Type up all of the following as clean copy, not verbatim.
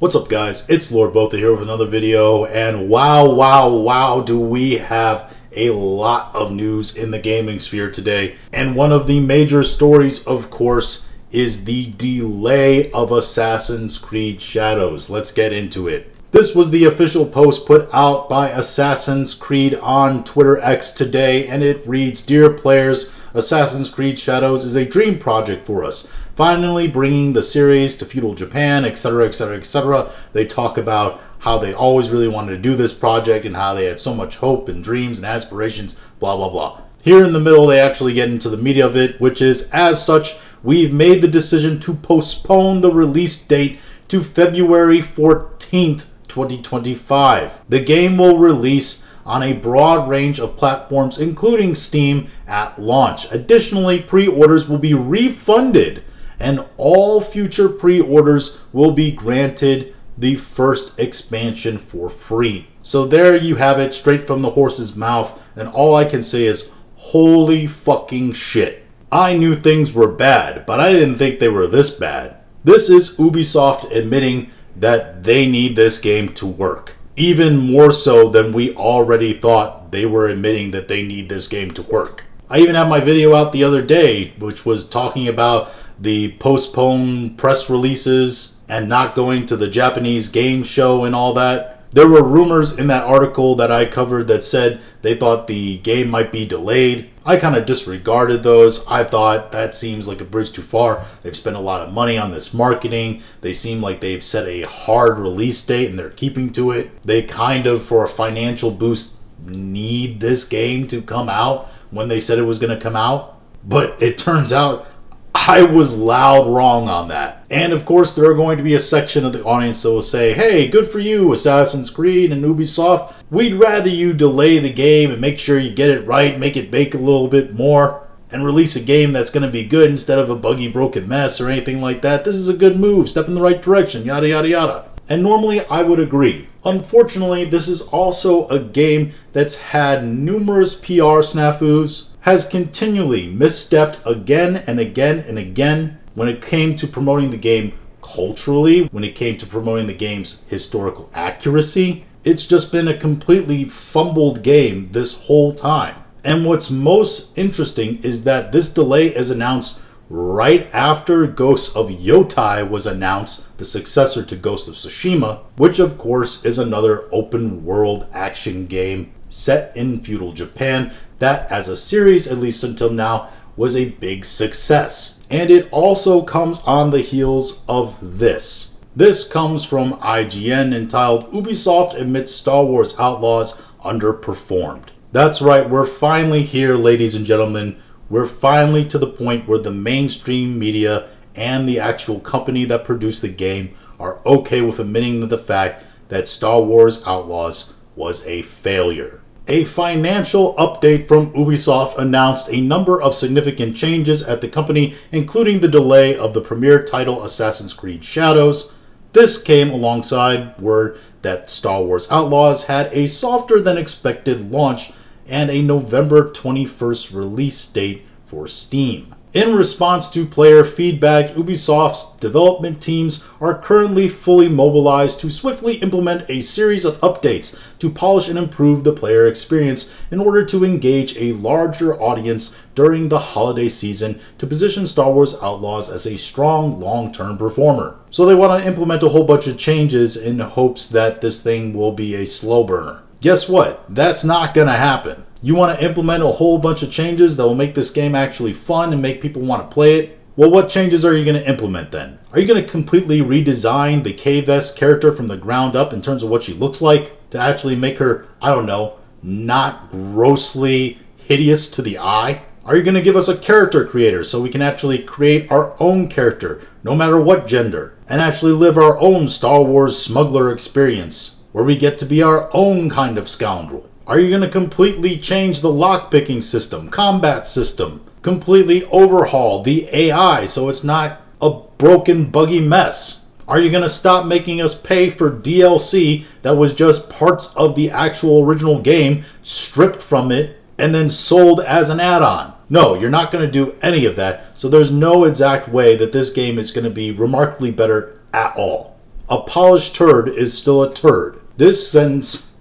What's up, guys? It's Lord Botha here with another video, and wow, do we have a lot of news in the gaming sphere today. And one of the major stories, of course, is the delay of Assassin's Creed Shadows. Let's get into it. This was the official post put out by Assassin's Creed on Twitter X today, and it reads, "Dear players, Assassin's Creed Shadows is a dream project for us. Finally bringing the series to feudal Japan, etc., etc., etc." They talk about how they always really wanted to do this project and how they had so much hope and dreams and aspirations, blah, blah, blah. Here in the middle, they actually get into the meat of it, which is, as such, we've made the decision to postpone the release date to February 14th, 2025. The game will release on a broad range of platforms, including Steam, at launch. Additionally, pre-orders will be refunded, and all future pre-orders will be granted the first expansion for free. So there you have it, straight from the horse's mouth, and all I can say is, holy fucking shit. I knew things were bad, but I didn't think they were this bad. This is Ubisoft admitting that they need this game to work. Even more so than we already thought they were admitting that they need this game to work. I even had my video out the other day, which was talking about the postponed press releases and not going to the Japanese game show and all that. There were rumors in that article that I covered that said they thought the game might be delayed. I kind of disregarded those. I thought that seems like a bridge too far. They've spent a lot of money on this marketing. They seem like they've set a hard release date and they're keeping to it. They kind of, for a financial boost, need this game to come out when they said it was going to come out. But it turns out I was loud wrong on that. And of course, there are going to be a section of the audience that will say, hey, good for you, Assassin's Creed and Ubisoft. We'd rather you delay the game and make sure you get it right, make it bake a little bit more, and release a game that's going to be good instead of a buggy, broken mess or anything like that. This is a good move, step in the right direction, yada, yada, yada. And normally I would agree. Unfortunately, this is also a game that's had numerous PR snafus, has continually misstepped again and again and again when it came to promoting the game culturally, when it came to promoting the game's historical accuracy. It's just been a completely fumbled game this whole time. And what's most interesting is that this delay is announced right after Ghost of Yotai was announced, the successor to Ghost of Tsushima, which of course is another open world action game set in feudal Japan that, as a series, at least until now, was a big success. And it also comes on the heels of this. This comes from IGN, entitled "Ubisoft Admits Star Wars Outlaws Underperformed." That's right, we're finally here, ladies and gentlemen. We're finally to the point where the mainstream media and the actual company that produced the game are okay with admitting the fact that Star Wars Outlaws was a failure. A financial update from Ubisoft announced a number of significant changes at the company, including the delay of the premiere title Assassin's Creed Shadows. This came alongside word that Star Wars Outlaws had a softer than expected launch and a November 21st release date for Steam. In response to player feedback, Ubisoft's development teams are currently fully mobilized to swiftly implement a series of updates to polish and improve the player experience in order to engage a larger audience during the holiday season to position Star Wars Outlaws as a strong long-term performer. So they want to implement a whole bunch of changes in hopes that this thing will be a slow burner. Guess what? That's not going to happen. You want to implement a whole bunch of changes that will make this game actually fun and make people want to play it? Well, what changes are you going to implement then? Are you going to completely redesign the K-Vest character from the ground up in terms of what she looks like to actually make her, I don't know, not grossly hideous to the eye? Are you going to give us a character creator so we can actually create our own character, no matter what gender, and actually live our own Star Wars smuggler experience, where we get to be our own kind of scoundrel? Are you going to completely change the lockpicking system, combat system, completely overhaul the AI so it's not a broken, buggy mess? Are you going to stop making us pay for DLC that was just parts of the actual original game, stripped from it, and then sold as an add-on? No, you're not going to do any of that, so there's no exact way that this game is going to be remarkably better at all. a polished turd is still a turd. This sentence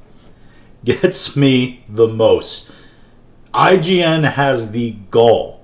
gets me the most. IGN has the gall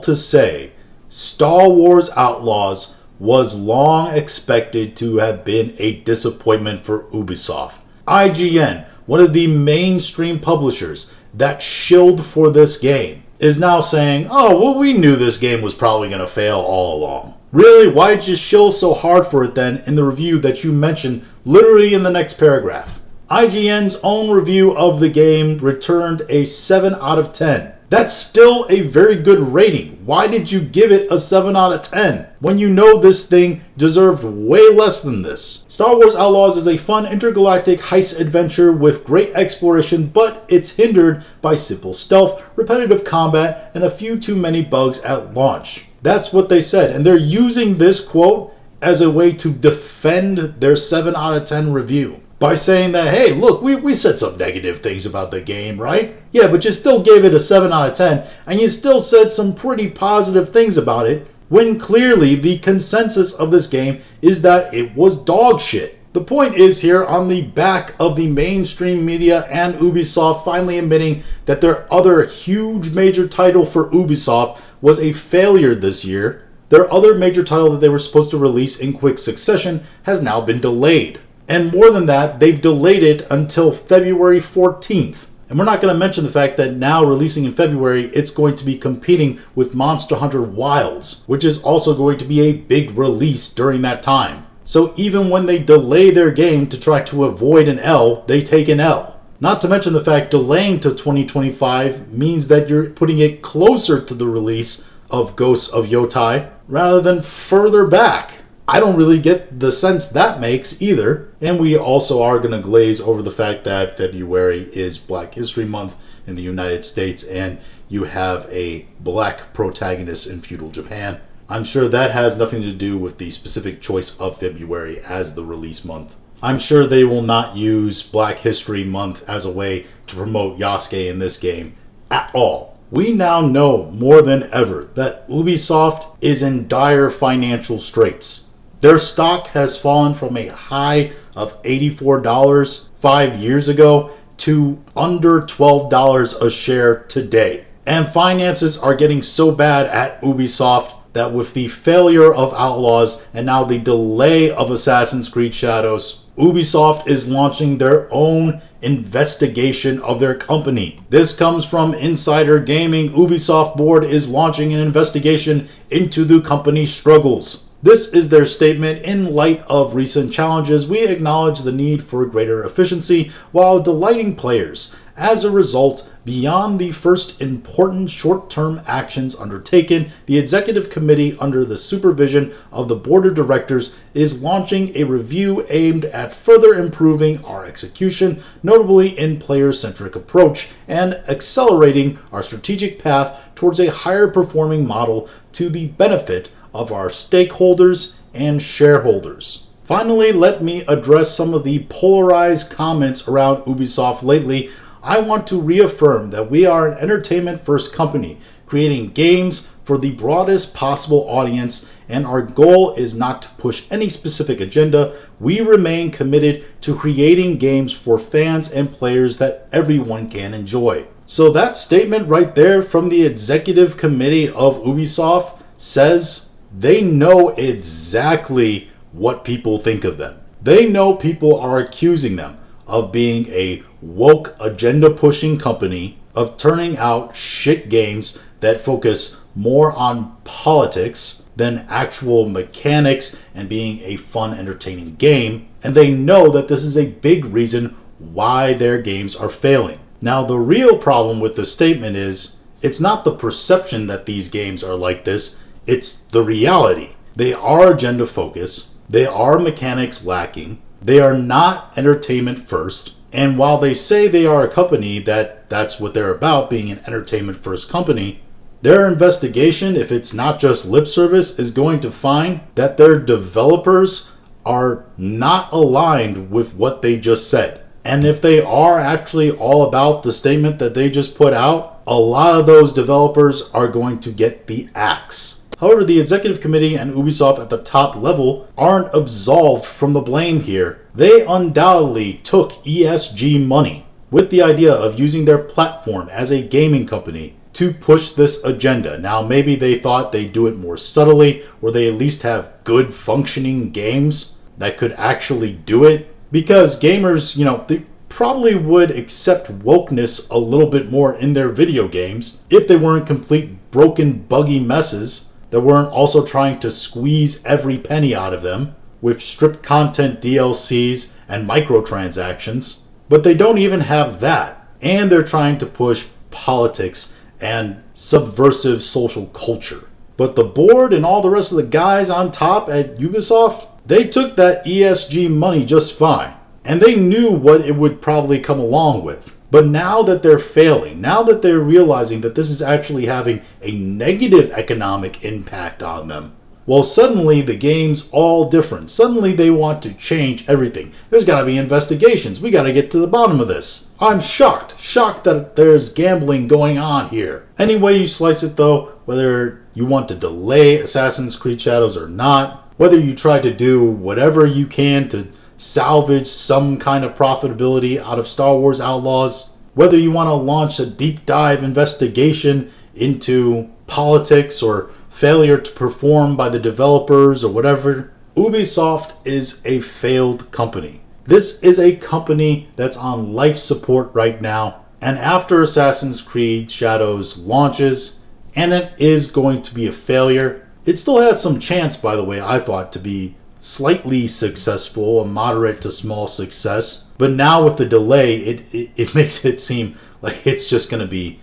to say Star Wars Outlaws was long expected to have been a disappointment for Ubisoft. IGN, one of the mainstream publishers that shilled for this game, is now saying, oh, well, we knew this game was probably going to fail all along. Really? Why did you shill so hard for it then in the review that you mentioned literally in the next paragraph? IGN's own review of the game returned a 7 out of 10. That's still a very good rating. Why did you give it a 7 out of 10 when you know this thing deserved way less than this? Star Wars Outlaws is a fun intergalactic heist adventure with great exploration, but it's hindered by simple stealth, repetitive combat, and a few too many bugs at launch. That's what they said, and they're using this quote as a way to defend their 7 out of 10 review. By saying that, hey, look, we said some negative things about the game, right? Yeah, but you still gave it a 7 out of 10, and you still said some pretty positive things about it, when clearly the consensus of this game is that it was dog shit. The point is here, on the back of the mainstream media and Ubisoft finally admitting that their other huge major title for Ubisoft was a failure this year, their other major title that they were supposed to release in quick succession has now been delayed. And more than that, they've delayed it until February 14th. And we're not going to mention the fact that now releasing in February, it's going to be competing with Monster Hunter Wilds, which is also going to be a big release during that time. So even when they delay their game to try to avoid an L, they take an L. Not to mention the fact delaying to 2025 means that you're putting it closer to the release of Ghosts of Yotai rather than further back. I don't really get the sense that makes either. And we also are going to glaze over the fact that February is Black History Month in the United States and you have a black protagonist in feudal Japan. I'm sure that has nothing to do with the specific choice of February as the release month. I'm sure they will not use Black History Month as a way to promote Yasuke in this game at all. We now know more than ever that Ubisoft is in dire financial straits. Their stock has fallen from a high of $84 5 years ago to under $12 a share today. And finances are getting so bad at Ubisoft that with the failure of Outlaws and now the delay of Assassin's Creed Shadows, Ubisoft is launching their own investigation of their company. This comes from Insider Gaming. Ubisoft board is launching an investigation into the company's struggles. This is their statement. In light of recent challenges, we acknowledge the need for greater efficiency while delighting players. As a result, beyond the first important short-term actions undertaken, the Executive Committee, under the supervision of the Board of Directors, is launching a review aimed at further improving our execution, notably in player-centric approach, and accelerating our strategic path towards a higher-performing model to the benefit of our stakeholders and shareholders. Finally, let me address some of the polarized comments around Ubisoft lately. I want to reaffirm that we are an entertainment-first company, creating games for the broadest possible audience, and our goal is not to push any specific agenda. We remain committed to creating games for fans and players that everyone can enjoy. So that statement right there from the Executive Committee of Ubisoft says they know exactly what people think of them. They know people are accusing them of being a woke, agenda-pushing company, of turning out shit games that focus more on politics than actual mechanics and being a fun, entertaining game. And they know that this is a big reason why their games are failing. Now, the real problem with this statement is it's not the perception that these games are like this. It's the reality. They are agenda focused. They are mechanics lacking. They are not entertainment first. And while they say they are a company that's what they're about, being an entertainment first company, their investigation, if it's not just lip service, is going to find that their developers are not aligned with what they just said. And if they are actually all about the statement that they just put out, a lot of those developers are going to get the axe. However, the executive committee and Ubisoft at the top level aren't absolved from the blame here. They undoubtedly took ESG money with the idea of using their platform as a gaming company to push this agenda. Now, maybe they thought they'd do it more subtly, or they at least have good functioning games that could actually do it. Because gamers, they probably would accept wokeness a little bit more in their video games if they weren't complete broken, buggy messes that weren't also trying to squeeze every penny out of them with stripped content DLCs and microtransactions. But they don't even have that. And they're trying to push politics and subversive social culture. But the board and all the rest of the guys on top at Ubisoft, they took that ESG money just fine. And they knew what it would probably come along with. But now that they're failing, now that they're realizing that this is actually having a negative economic impact on them, well, suddenly the game's all different. Suddenly they want to change everything. There's got to be investigations. We got to get to the bottom of this. I'm shocked that there's gambling going on here. Any way you slice it though, whether you want to delay Assassin's Creed Shadows or not, whether you try to do whatever you can to salvage some kind of profitability out of Star Wars Outlaws, whether you want to launch a deep dive investigation into politics or failure to perform by the developers or whatever, Ubisoft is a failed company. This is a company that's on life support right now, and after Assassin's Creed Shadows launches, and it is going to be a failure, it still had some chance, by the way, I thought, to be slightly successful, a moderate to small success. But now with the delay, it makes it seem like it's just going to be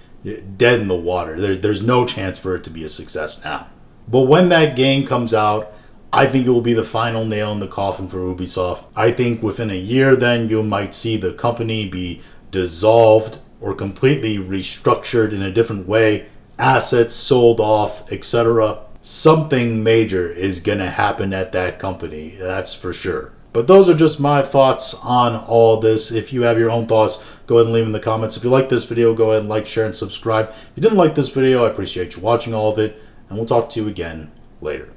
dead in the water. There's no chance for it to be a success now. But when that game comes out, I think it will be the final nail in the coffin for Ubisoft. I think within a year then you might see the company be dissolved or completely restructured in a different way, assets sold off, etc. Something major is going to happen at that company, that's for sure. But those are just my thoughts on all this. If you have your own thoughts, go ahead and leave them in the comments. If you like this video, go ahead and like, share, and subscribe. If you didn't like this video, I appreciate you watching all of it, and we'll talk to you again later.